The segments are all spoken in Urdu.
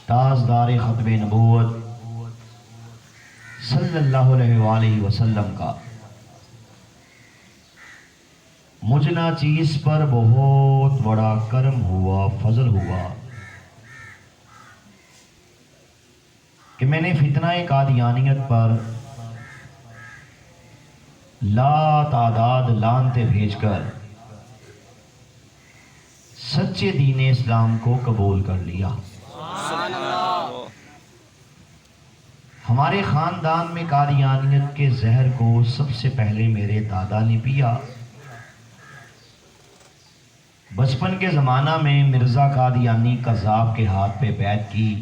تاجدار ختم نبوت صلی اللہ علیہ وآلہ وسلم کا مجھنا چیز پر بہت بڑا کرم ہوا، فضل ہوا کہ میں نے فتنہ قادیانیت پر لا تعداد لعنتیں بھیج کر سچے دین اسلام کو قبول کر لیا۔ ہمارے خاندان میں قادیانیت کے زہر کو سب سے پہلے میرے دادا نے پیا۔ بچپن کے زمانہ میں مرزا قادیانی قذاب کے ہاتھ پہ بیعت کی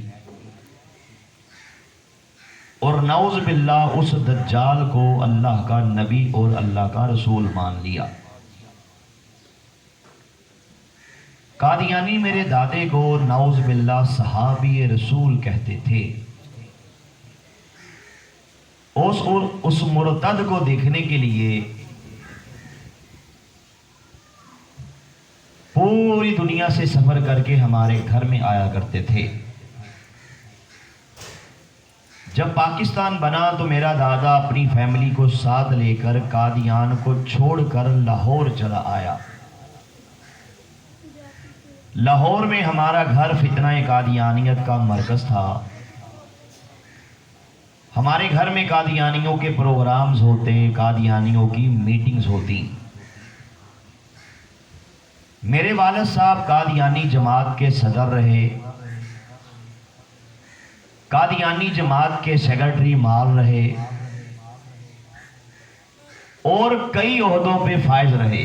اور نعوذ باللہ اس دجال کو اللہ کا نبی اور اللہ کا رسول مان لیا۔ قادیانی میرے دادے کو نعوذ باللہ صحابی رسول کہتے تھے۔ اس مرتد کو دیکھنے کے لیے پوری دنیا سے سفر کر کے ہمارے گھر میں آیا کرتے تھے۔ جب پاکستان بنا تو میرا دادا اپنی فیملی کو ساتھ لے کر قادیان کو چھوڑ کر لاہور چلا آیا۔ لاہور میں ہمارا گھر فتنہ قادیانیت کا مرکز تھا۔ ہمارے گھر میں قادیانیوں کے پروگرامز ہوتے، قادیانیوں کی میٹنگز ہوتی۔ میرے والد صاحب قادیانی جماعت کے صدر رہے، قادیانی جماعت کے سیکرٹری مال رہے اور کئی عہدوں پہ فائز رہے۔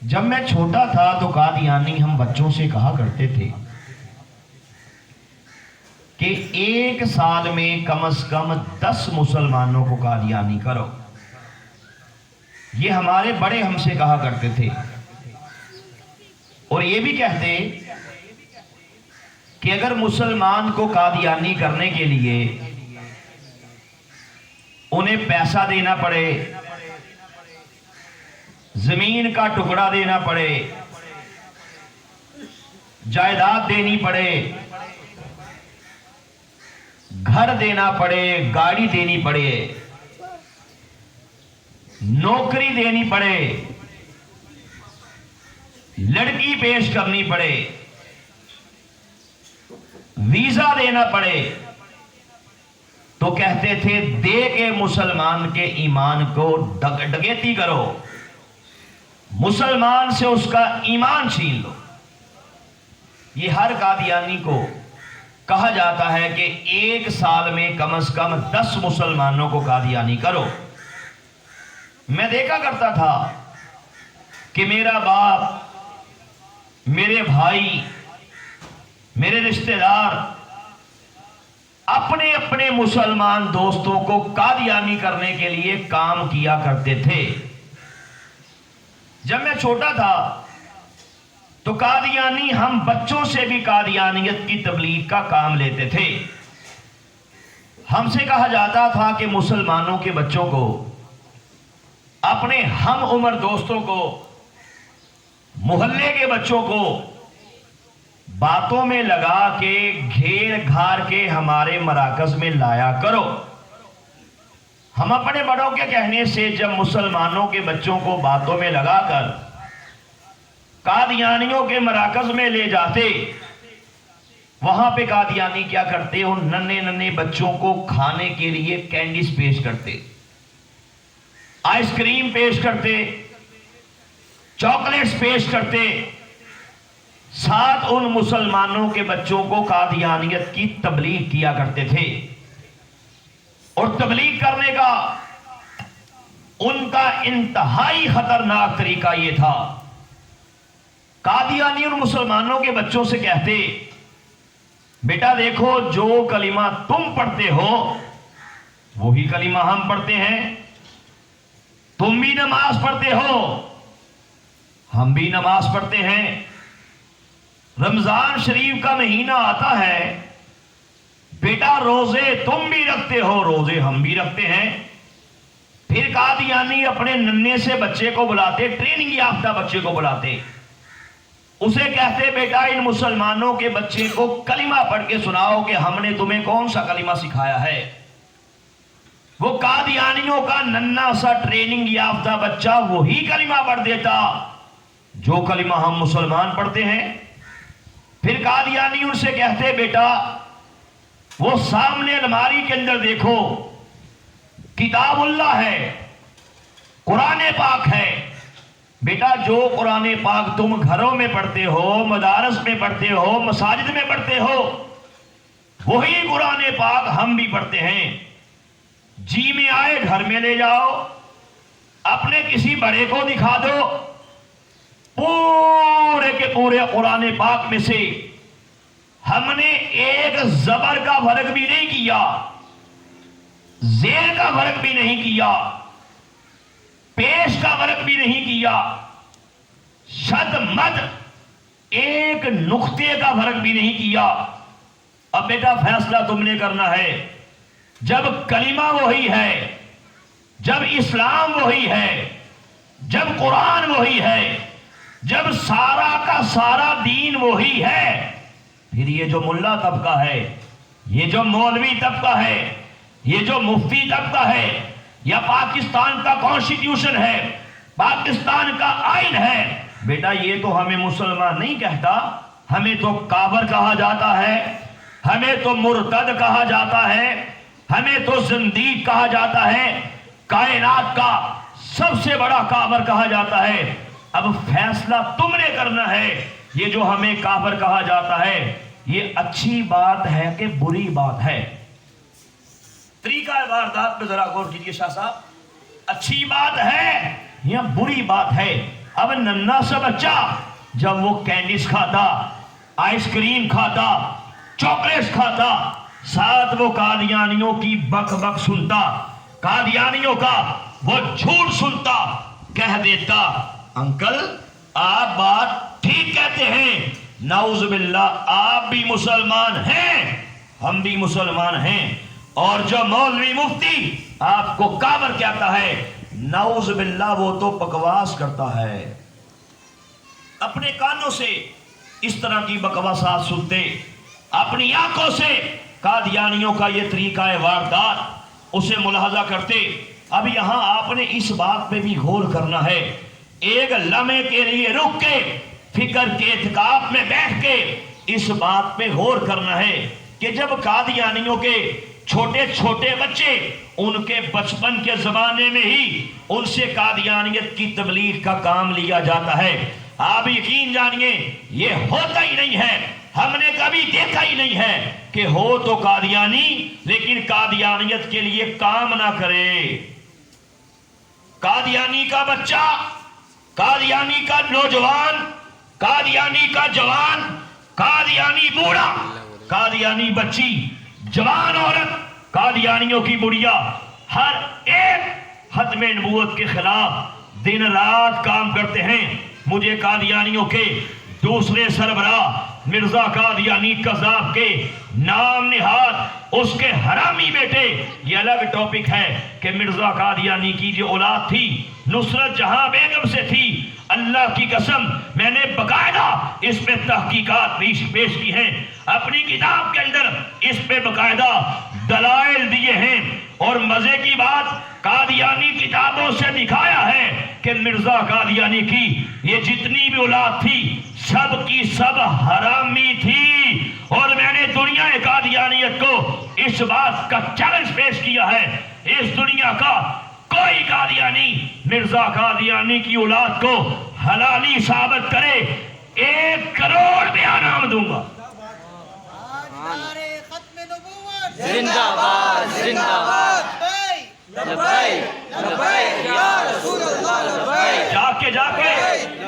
جب میں چھوٹا تھا تو قادیانی ہم بچوں سے کہا کرتے تھے کہ 1 سال میں کم از کم 10 مسلمانوں کو قادیانی کرو۔ یہ ہمارے بڑے ہم سے کہا کرتے تھے اور یہ بھی کہتے کہ اگر مسلمان کو قادیانی کرنے کے لیے انہیں پیسہ دینا پڑے، زمین کا ٹکڑا دینا پڑے، جائیداد دینی پڑے، گھر دینا پڑے، گاڑی دینی پڑے، نوکری دینی پڑے، لڑکی پیش کرنی پڑے، ویزا دینا پڑے، تو کہتے تھے دے کے مسلمان کے ایمان کو ڈکیتی کرو، مسلمان سے اس کا ایمان چھین لو۔ یہ ہر قادیانی کو کہا جاتا ہے کہ 1 سال میں کم از کم 10 مسلمانوں کو قادیانی کرو۔ میں دیکھا کرتا تھا کہ میرا باپ، میرے بھائی، میرے رشتہ دار اپنے اپنے مسلمان دوستوں کو قادیانی کرنے کے لیے کام کیا کرتے تھے۔ جب میں چھوٹا تھا تو قادیانی ہم بچوں سے بھی قادیانیت کی تبلیغ کا کام لیتے تھے۔ ہم سے کہا جاتا تھا کہ مسلمانوں کے بچوں کو، اپنے ہم عمر دوستوں کو، محلے کے بچوں کو باتوں میں لگا کے گھیر گھار کے ہمارے مراکز میں لایا کرو۔ ہم اپنے بڑوں کے کہنے سے جب مسلمانوں کے بچوں کو باتوں میں لگا کر قادیانیوں کے مراکز میں لے جاتے، وہاں پہ قادیانی کیا کرتے؟ ان ننھے ننھے بچوں کو کھانے کے لیے کینڈیز پیش کرتے، آئس کریم پیش کرتے، چاکلیٹس پیش کرتے، ساتھ ان مسلمانوں کے بچوں کو قادیانیت کی تبلیغ کیا کرتے تھے۔ اور تبلیغ کرنے کا ان کا انتہائی خطرناک طریقہ یہ تھا، قادیانی ان مسلمانوں کے بچوں سے کہتے، بیٹا دیکھو جو کلمہ تم پڑھتے ہو وہی کلمہ ہم پڑھتے ہیں، تم بھی نماز پڑھتے ہو، ہم بھی نماز پڑھتے ہیں، رمضان شریف کا مہینہ آتا ہے، بیٹا روزے تم بھی رکھتے ہو، روزے ہم بھی رکھتے ہیں۔ پھر قادیانی اپنے ننھے سے بچے کو بلاتے، ٹریننگ یافتہ بچے کو بلاتے، اسے کہتے بیٹا ان مسلمانوں کے بچے کو کلمہ پڑھ کے سناؤ کہ ہم نے تمہیں کون سا کلمہ سکھایا ہے۔ وہ قادیانیوں کا ننھا سا ٹریننگ یافتہ بچہ وہی کلمہ پڑھ دیتا جو کلمہ ہم مسلمان پڑھتے ہیں۔ پھر قادیانی ان سے کہتے بیٹا وہ سامنے الماری کے اندر دیکھو، کتاب اللہ ہے، قرآن پاک ہے۔ بیٹا جو قرآن پاک تم گھروں میں پڑھتے ہو، مدارس میں پڑھتے ہو، مساجد میں پڑھتے ہو، وہی قرآن پاک ہم بھی پڑھتے ہیں۔ جی میں آئے گھر میں لے جاؤ، اپنے کسی بڑے کو دکھا دو، پورے کے پورے قرآن پاک میں سے ہم نے ایک زبر کا فرق بھی نہیں کیا، زیر کا فرق بھی نہیں کیا، پیش کا فرق بھی نہیں کیا، شد مد ایک نقطے کا فرق بھی نہیں کیا۔ اب بیٹا فیصلہ تم نے کرنا ہے، جب کلمہ وہی ہے، جب اسلام وہی ہے، جب قرآن وہی ہے، جب سارا کا سارا دین وہی ہے، پھر یہ جو ملا طبقہ ہے، یہ جو مولوی طبقہ ہے، یہ جو مفتی طبقہ ہے، یا پاکستان کا کانسٹیٹیوشن ہے، پاکستان کا آئین ہے، بیٹا یہ تو ہمیں مسلمان نہیں کہتا، ہمیں تو کافر کہا جاتا ہے، ہمیں تو مرتد کہا جاتا ہے، ہمیں تو زندیق کہا جاتا ہے، کائنات کا سب سے بڑا کافر کہا جاتا ہے۔ اب فیصلہ تم نے کرنا ہے، یہ جو ہمیں کافر کہا جاتا ہے یہ اچھی بات ہے کہ بری بات ہے۔ طریقہ واردات پہ ذرا غور کیجئے شاہ صاحب، اچھی بات ہے یا بری بات ہے؟ اب ننھا سا بچہ جب وہ کینڈیز کھاتا، آئس کریم کھاتا، چاکلیٹس کھاتا، ساتھ وہ قادیانیوں کی بک بک سنتا، قادیانیوں کا وہ جھوٹ سنتا، کہہ دیتا انکل آپ بات ٹھیک کہتے ہیں، نعوذ باللہ آپ بھی مسلمان ہیں، ہم بھی مسلمان ہیں، اور جو مولوی مفتی آپ کو کافر کہتا ہے، نعوذ باللہ وہ تو بکواس کرتا ہے۔ اپنے کانوں سے اس طرح کی بکواسات سنتے، اپنی آنکھوں سے قادیانیوں کا یہ طریقہ واردات اسے ملاحظہ کرتے۔ اب یہاں آپ نے اس بات پہ بھی غور کرنا ہے، ایک لمحے کے لیے رک کے فکر کے اعتکاف میں بیٹھ کے اس بات پہ غور کرنا ہے کہ جب قادیانیوں کے چھوٹے چھوٹے بچے ان کے بچپن کے زمانے میں ہی ان سے قادیانیت کی تبلیغ کا کام لیا جاتا ہے، آپ یقین جانیے یہ ہوتا ہی نہیں ہے، ہم نے کبھی دیکھا ہی نہیں ہے کہ ہو تو قادیانی لیکن قادیانیت کے لیے کام نہ کرے۔ قادیانی کا بچہ، قادیانی کا نوجوان، قادیانی کا جوان، قادیانی بوڑھا، قادیانی بچی، جوان عورت، قادیانیوں کی بڑھیا، ہر ایک ختم نبوت کے خلاف دن رات کام کرتے ہیں۔ مجھے قادیانیوں کے دوسرے سربراہ مرزا قادیانی قذاب کے نام نہاد اس کے حرامی بیٹے، یہ الگ ٹاپک ہے کہ مرزا قادیانی کی جو اولاد تھی نصرت جہاں بیگم سے تھی، اللہ کی قسم میں نے باقاعدہ اس پہ تحقیقات پیش کی ہیں، اپنی کتاب کے اندر اس پہ باقاعدہ دلائل دیے ہیں، اور مزے کی بات قادیانی کتابوں سے دکھایا ہے کہ مرزا قادیانی کی یہ جتنی بھی اولاد تھی سب کی سب حرامی تھی، اور میں نے دنیا قادیانیت کو اس بات کا چیلنج پیش کیا ہے، اس دنیا کا کوئی قادیانی مرزا قادیانی کی اولاد کو حلالی ثابت کرے 1 کروڑ روپیہ انعام دوں گا۔ زندہ باد زندہ باد، لبیک لبیک یا رسول اللہ، لبیک جا کے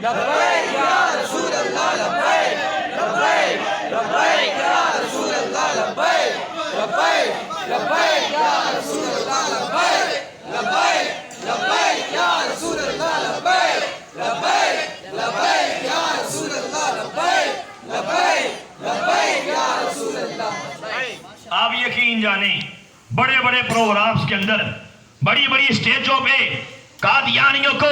لبیک یا رسول اللہ، لبیک لبیک لبیک یا رسول اللہ، لبیک لبیک لبیک یا رسول اللہ، لبیک لبیک لبیک یا رسول اللہ، لبیک لبیک لبیک یا رسول اللہ، لبیک لبیک لبیک یا رسول اللہ۔ آپ یقین جانیں بڑے بڑے پروگرامز کے اندر، بڑی بڑی اسٹیجوں پہ قادیانیوں کو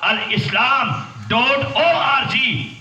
al-islam.org,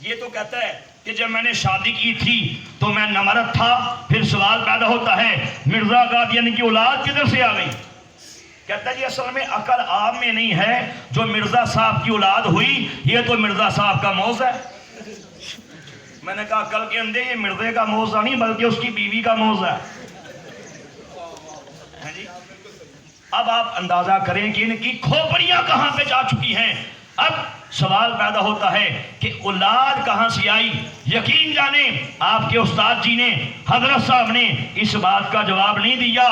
یہ تو کہتا ہے کہ جب میں نے شادی کی تھی تو میں نامرد تھا. پھر سوال پیدا ہوتا ہے مرزا قادیانی کی اولاد کدھر سے آ گئی؟ کہتا ہے جی اصل میں عقل آپ میں نہیں ہے، جو مرزا صاحب کی اولاد ہوئی یہ تو مرزا صاحب کا موز ہے. میں نے کہا عقل کے اندھے، یہ مرزے کا موزہ نہیں بلکہ اس کی بیوی کا موز ہے. جی اب آپ اندازہ کریں کہ ان کی کھوپڑیاں کہاں پہ جا چکی ہیں. اب سوال پیدا ہوتا ہے کہ اولاد کہاں سے آئی؟ یقین جانیں آپ کے استاد جی نے، حضرت صاحب نے اس بات کا جواب نہیں دیا.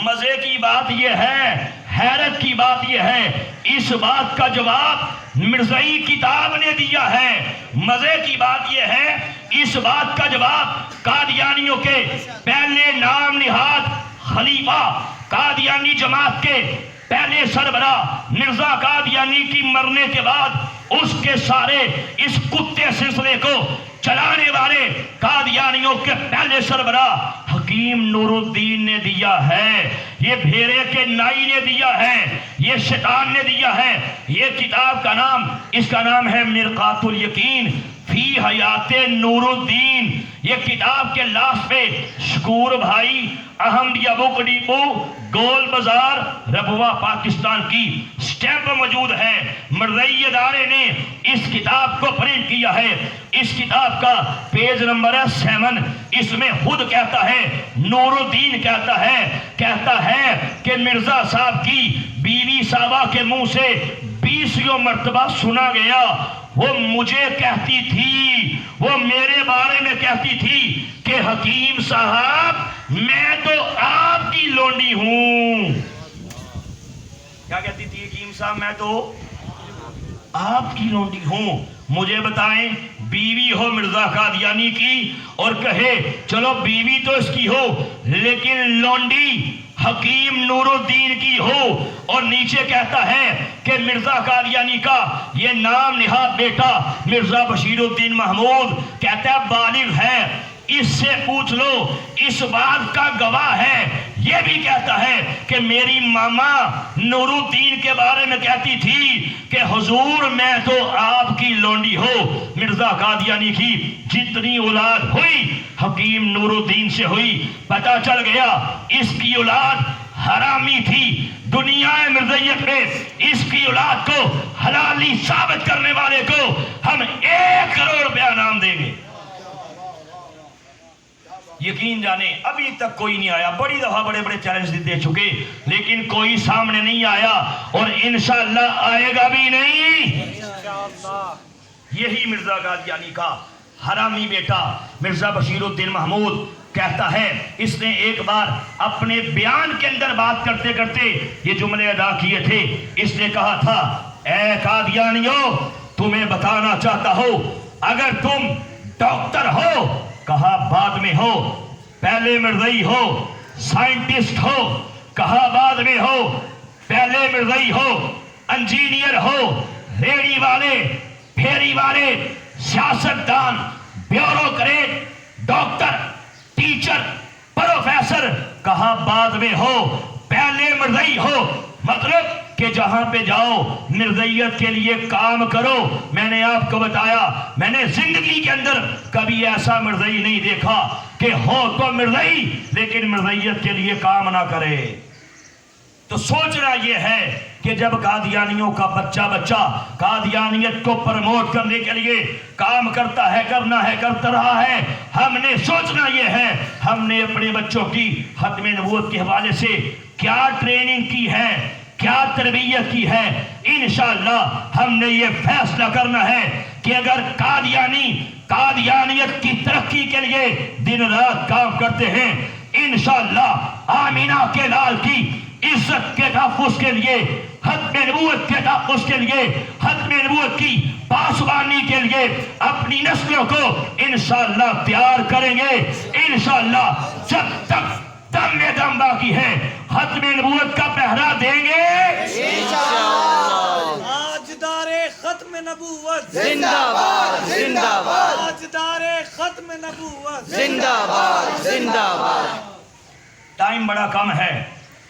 مزے کی بات یہ ہے، حیرت کی بات یہ ہے، اس بات کا جواب مرزائی کتاب نے دیا ہے. مزے کی بات یہ ہے، اس بات کا جواب قادیانیوں کے پہلے نام نہاد خلیفہ، قادیانی جماعت کے پہلے سربراہ مرزا قادیانی کی مرنے کے بعد اس کے سارے اس کتے سلسلے کو چلانے والے قادیانیوں کے پہلے سربراہ حکیم نور الدین نے دیا ہے. یہ بھیڑے کے نائی نے دیا ہے، یہ شیطان نے دیا ہے. یہ کتاب کا نام، اس کا نام ہے مرقات الیقین فی حیات نور الدین. یہ کتاب کے لاسٹ پہ شکور بھائی، احمدیہ بک ڈیپو، گول بازار، ربوہ پاکستان کی سٹیمپ موجود ہے. مرزائی ادارے نے اس کتاب کو پرنٹ کیا ہے. اس کتاب کا پیج نمبر ہے 7. اس میں خود کہتا ہے، نور الدین کہتا ہے کہ مرزا صاحب کی بیوی صاحبہ کے منہ سے 20 مرتبہ سنا گیا. وہ مجھے کہتی تھی، وہ میرے بارے میں کہتی تھی کہ حکیم صاحب میں تو آپ کی لونڈی ہوں. کیا کہتی تھی حکیم صاحب؟ میں تو آپ کی لونڈی ہوں. مجھے بتائیں، بیوی ہو مرزا قادیانی کی اور کہے چلو بیوی تو اس کی ہو لیکن لونڈی حکیم نور الدین کی ہو، اور نیچے کہتا ہے کہ مرزا قادیانی کا یہ نام نہاد بیٹا مرزا بشیر الدین محمود کہتا ہے بالغ ہے. اس سے پوچھ لو، اس بات کا گواہ ہے. یہ بھی کہتا ہے کہ میری ماما نور الدین کے بارے میں کہتی تھی کہ حضور میں تو آپ کی لونڈی ہو. مرزا قادیانی کی جتنی اولاد ہوئی حکیم نور الدین سے ہوئی. پتہ چل گیا اس کی اولاد حرامی تھی. دنیا مرزیت میں اس کی اولاد کو حلالی ثابت کرنے والے کو ہم 1 کروڑ روپیہ انعام دیں گے. یقین جانے ابھی تک کوئی نہیں آیا. بڑی دفعہ بڑے بڑے چیلنج دے چکے لیکن کوئی سامنے نہیں آیا اور انشاءاللہ آئے گا بھی نہیں. یہی مرزا قادیانی کا حرامی بیٹا مرزا بشیر الدین محمود کہتا ہے. اس نے ایک بار اپنے بیان کے اندر بات کرتے کرتے یہ جملے ادا کیے تھے. اس نے کہا تھا، اے قادیانیوں تمہیں بتانا چاہتا ہوں، اگر تم ڈاکٹر ہو، کہا بعد میں ہو، پہلے مرزائی ہو، سائنٹسٹ ہو، کہا بعد میں ہو، پہلے مرزائی ہو، انجینئر ہو، ریڑی والے، پھیری والے، سیاستدان، بیوروکریٹ، ڈاکٹر، ٹیچر، پروفیسر، کہا بعد میں ہو، پہلے مرزائی ہو. مطلب کہ جہاں پہ جاؤ مرزائیت کے لیے کام کرو. میں نے آپ کو بتایا، میں نے زندگی کے اندر کبھی ایسا مرزائی نہیں دیکھا کہ ہو تو مرزائی لیکن مرزائیت کے لیے کام نہ کرے. تو سوچنا یہ ہے کہ جب قادیانیوں کا بچہ قادیانیت کو پرموٹ کرنے کے لیے کام کرتا ہے، کرنا ہے، کرتا رہا ہے، ہم نے سوچنا یہ ہے ہم نے اپنے بچوں کی ختم نبوت کے حوالے سے کیا ٹریننگ کی ہے، کیا تربیت کی ہے. انشاءاللہ ہم نے یہ فیصلہ کرنا ہے کہ اگر قادیانیت کی ترقی کے لیے دن رات کام کرتے ہیں، انشاءاللہ آمینہ کے لال کی عزت کے تحفظ کے لیے، ختم نبوت کے تحفظ کے لیے، ختم نبوت کی پاسبانی کے لیے اپنی نسلوں کو انشاءاللہ تیار کریں گے. انشاءاللہ جب تک دم میں دم باقی ہے ختم نبوت کا پہرا دیں گے انشاءاللہ. تاجدار ختم نبوت زندہ باد، زندہ باد. تاجدار ختم نبوت زندہ باد، زندہ باد. ٹائم بڑا کم ہے،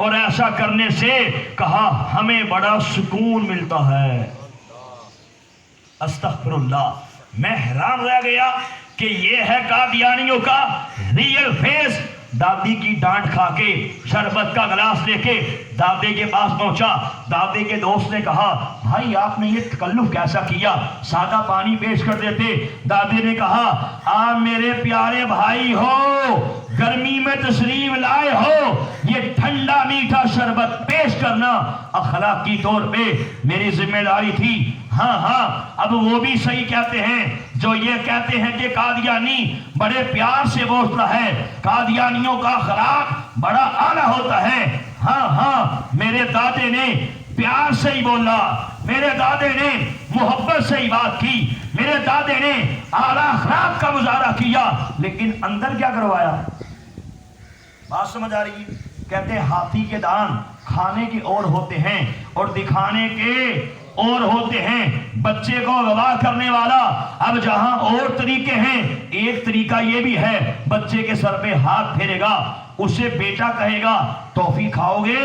اور ایسا کرنے سے کہا ہمیں بڑا سکون ملتا ہے۔ استغفر اللہ، میں حیران رہ گیا کہ یہ ہے قادیانیوں کا ریئل فیس۔ دادی کی ڈانٹ کھا کے شربت کا گلاس لے کے دادے کے پاس پہنچا۔ دادے کے دوست نے کہا بھائی آپ نے یہ تکلف کیسا کیا، سادہ پانی پیش کر دیتے۔ دادے نے کہا آپ میرے پیارے بھائی ہو، گرمی میں تشریف لائے ہو، یہ ٹھنڈا میٹھا شربت پیش کرنا اخلاقی طور پہ میری ذمہ داری تھی۔ ہاں اب وہ بھی صحیح کہتے ہیں جو یہ کہتے ہیں کہ قادیانی بڑے پیار سے بوستا ہے، قادیانیوں کا اخلاق بڑا اعلیٰ ہوتا ہے۔ ہاں میرے دادے نے پیار سے ہی بولا، میرے دادے نے محبت سے ہی بات کی، میرے دادے نے اعلیٰ اخلاق کا مظاہرہ کیا، لیکن اندر کیا کروایا؟ بات سمجھ آ رہی ہے؟ کہتے ہیں ہاتھی کے دان کھانے کے اور ہوتے ہیں اور دکھانے کے اور ہوتے ہیں۔ بچے کو اغوا کرنے والا اب جہاں اور طریقے ہیں، ایک طریقہ یہ بھی ہے، بچے کے سر پہ ہاتھ پھیرے گا، اسے بیٹا کہے گا ٹافی کھاؤ گے،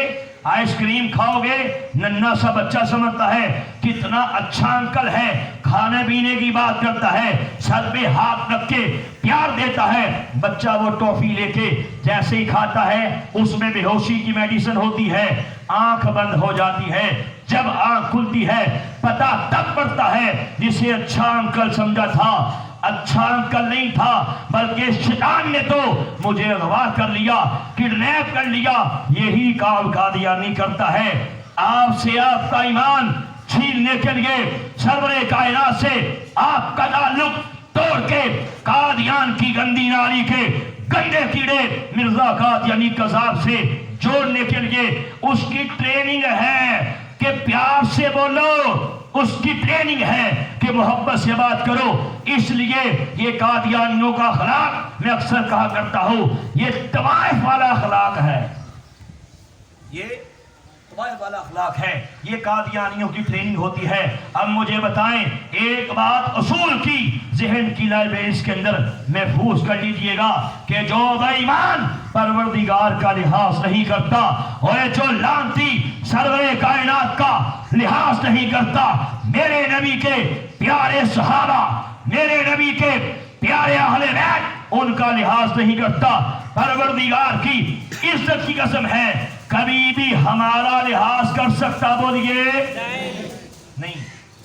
آئس کریم کھاؤ گے، ننھا سا بچہ سمجھتا ہے کتنا اچھا انکل ہے، کھانے پینے کی بات کرتا ہے، سر پہ ہاتھ رکھ کے پیار دیتا ہے۔ بچہ وہ ٹافی لے کے جیسے ہی کھاتا ہے اس میں بے ہوشی کی میڈیسن ہوتی ہے، آنکھ بند ہو جاتی ہے۔ جب آنکھ کھلتی ہے پتہ تب پڑتا ہے جسے اچھا انکل سمجھا تھا اچھا انکل نہیں تھا، بلکہ شیطان نے تو مجھے اغوا کر لیا، کڈنیپ کر لیا۔ یہی کام قادیانی کرتا ہے۔ آپ سے آپ کا ایمان چھیننے کے لیے سرور کائنات سے آپ کا تعلق توڑ کے قادیان کی گندی نالی کے گندے کیڑے مرزا قادیانی قذاب سے جوڑنے کے لیے اس کی ٹریننگ ہے کہ پیار سے بولو، اس کی ٹریننگ ہے کہ محبت سے بات کرو۔ اس لیے یہ قادیانیوں کا اخلاق میں اکثر کہا کرتا ہوں یہ طوائف والا اخلاق ہے، یہ طوائف والا اخلاق ہے، یہ قادیانیوں کی ٹریننگ ہوتی ہے۔ اب مجھے بتائیں ایک بات اصول کی ذہن کی لائبریریز کے اندر محفوظ کر لیجئے گا کہ جو بے ایمان پروردگار کا لحاظ نہیں کرتا اور جو لعنتی سرور کائنات کا لحاظ نہیں کرتا، میرے نبی کے پیارے صحابہ، میرے نبی کے پیارے اہل بیت ان کا لحاظ نہیں کرتا، پروردگار کی عزت کی قسم ہے کبھی بھی ہمارا لحاظ کر سکتا؟ بولیے نہیں،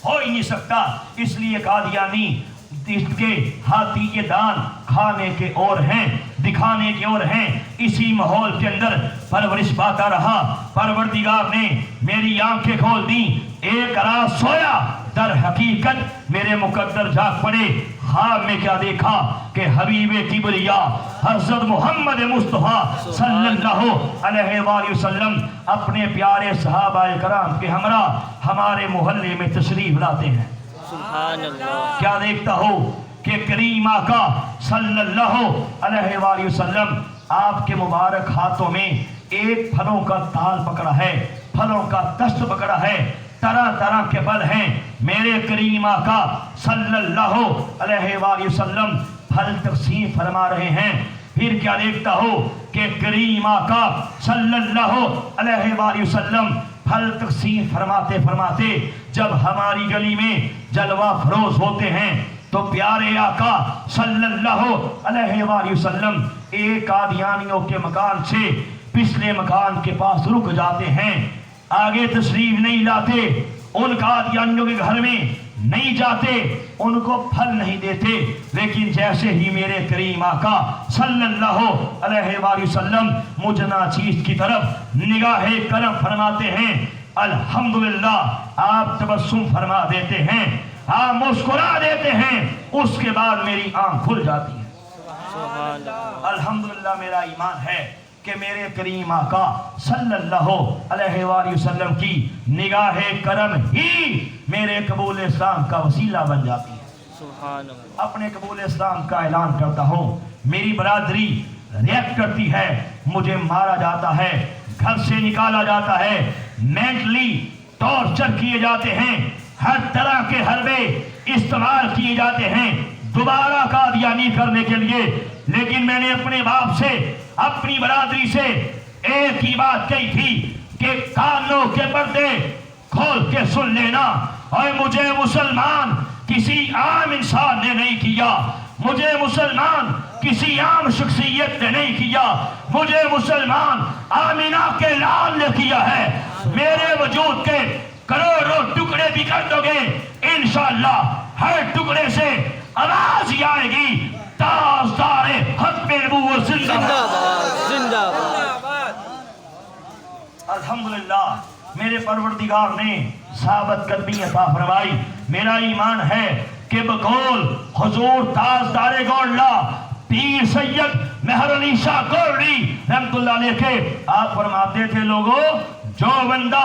ہو ہی نہیں سکتا۔ اس لیے قادیانی اس کے ہاتھی کے دان کھانے کے اور ہیں، دکھانے کے اور ہیں۔ اسی ماحول کے اندر پرورش پاتا رہا، پروردگار نے میری آنکھیں کھول دی، ایک رات سویا، در حقیقت میرے مقدر جاگ پڑے۔ خواب میں کیا دیکھا کہ حبیب کبریا حضرت محمد مصطفیٰ صلی اللہ علیہ وآلہ وسلم اپنے پیارے صحابہ کرام کے ہمراہ ہمارے محلے میں تشریف لاتے ہیں۔ سبحان اللہ۔ کیا دیکھتا ہو کہ کریم آقا صلی اللہ علیہ وآلہ وسلم آپ کے مبارک ہاتھوں میں ایک پھلوں کا تال پکڑا ہے، پھلوں کا دست پکڑا ہے، طرح طرح کے پھل ہیں۔ میرے کریم آقا صلی اللہ علیہ وآلہ وسلم پھل تقسیم فرما رہے ہیں۔ پھر کیا دیکھتا ہو کہ کریم آقا صلی اللہ علیہ وآلہ وسلم پھل تقسیم فرماتے فرماتے جب ہماری گلی میں جلوہ فروز ہوتے ہیں تو پیارے آقا صلی اللہ علیہ وآلہ وسلم ایک قادیانیوں کے مکان سے پچھلے مکان کے پاس رک جاتے ہیں، آگے تشریف نہیں لاتے، ان قادیانیوں کے گھر میں نہیں جاتے، ان کو پھل نہیں دیتے، لیکن جیسے ہی میرے کریم آقا صلی اللہ علیہ وآلہ وسلم مجھ ناچیز کی طرف نگاہ کرم فرماتے ہیں، الحمدللہ آپ تبسم فرما دیتے ہیں، آپ مسکرا دیتے ہیں، اس کے بعد میری آنکھ کھل جاتی ہے۔ الحمدللہ میرا ایمان ہے کہ میرے کریم آقا صلی اللہ علیہ وآلہ وسلم کی نگاہ کرم ہی میرے قبول اسلام کا وسیلہ بن جاتی ہے۔ اپنے قبول اسلام کا اعلان کرتا ہوں، میری برادری ریئیکٹ کرتی ہے، مجھے مارا جاتا ہے، گھر سے نکالا جاتا ہے، مینٹلی ٹارچر کیے جاتے ہیں، ہر طرح کے حربے استعمال کیے جاتے ہیں دوبارہ قادیانی کرنے کے لیے، لیکن میں نے اپنے باپ سے، اپنی برادری سے ایک ہی بات کہی تھی کہ کانوں کے پردے کھول کے سن لینا، اور مجھے مسلمان کسی عام انسان نے نہیں کیا، مجھے مسلمان کسی عام شخصیت نے نہیں کیا، مجھے مسلمان آمینہ کے لال نے کیا ہے۔ میرے وجود کے کروڑوں ٹکڑے بھی کر دو گے، انشاءاللہ ہر ٹکڑے سے آواز ہی آئے گی، تاجدار ختم نبوت زندہ باد، زندہ باد۔ الحمدللہ میرے پروردگار نے ثابت قدمی عطا فرمائی۔ میرا ایمان ہے کہ بقول حضور تاجدار گولڈا پیر سید مہر علی شاہ گولڈی رحمت اللہ علیہ کے آپ فرماتے تھے لوگوں جو بندہ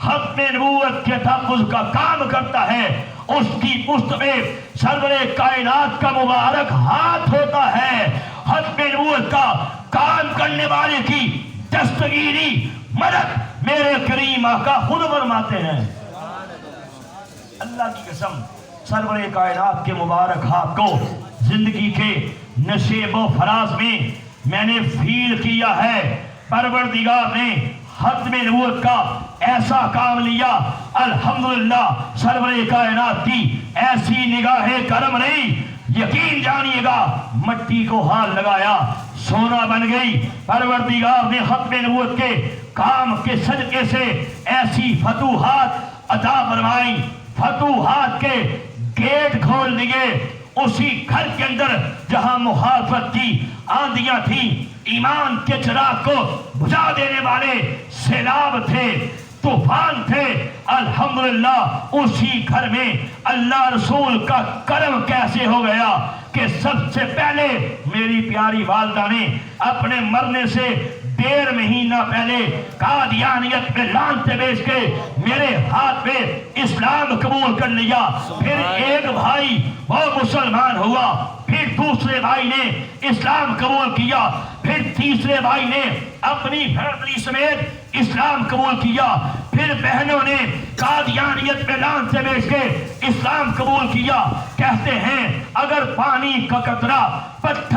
ختم نبوت کے تحفظ کا کام کرتا ہے اس کی پشت میں سرور کائنات کا مبارک ہاتھ ہوتا ہے۔ ختم نبوت کا کام کرنے والے کی دستگیری مدد میرے کریم آقا خود فرماتے ہیں۔ اللہ کی قسم سرور کائنات کے مبارک ہاتھ کو زندگی کے نشیب و فراز میں نے فیل کیا ہے۔ پروردگار نے ختم نبوت کا ایسا کام لیا، الحمدللہ سرور کائنات کی ایسی نگاہ کرم نہیں، یقین جانیے گا مٹی کو ہاتھ لگایا سونا بن گئی۔ پروردگار نے ختم نبوت کے کام کے صدقے سے ایسی فتوحات عطا فرمائی، فتوحات کے گیٹ کھول دیے اسی گھر کے اندر جہاں مخالفت کی آندیاں تھیں، ایمان کے چراغ کو بجھا دینے والے سیلاب تھے، طوفان تھے، الحمدللہ اسی گھر میں اللہ رسول کا کرم کیسے ہو گیا کہ سب سے پہلے میری پیاری والدہ نے اپنے مرنے سے 1.5 مہینہ پہلے قادیانیت میں لانتے بیچ کے میرے ہاتھ میں اسلام قبول کر لیا۔ پھر ایک بھائی وہ مسلمان ہوا، پھر دوسرے بھائی نے اسلام قبول کیا، پھر تیسرے بھائی نے اپنی فیملی سمیت اسلام قبول کیا، پھر بہنوں نے قادیانیت میں لانتے بیچ کے اسلام قبول کیا۔ کہتے ہیں اگر پانی کا قطرہ پتھر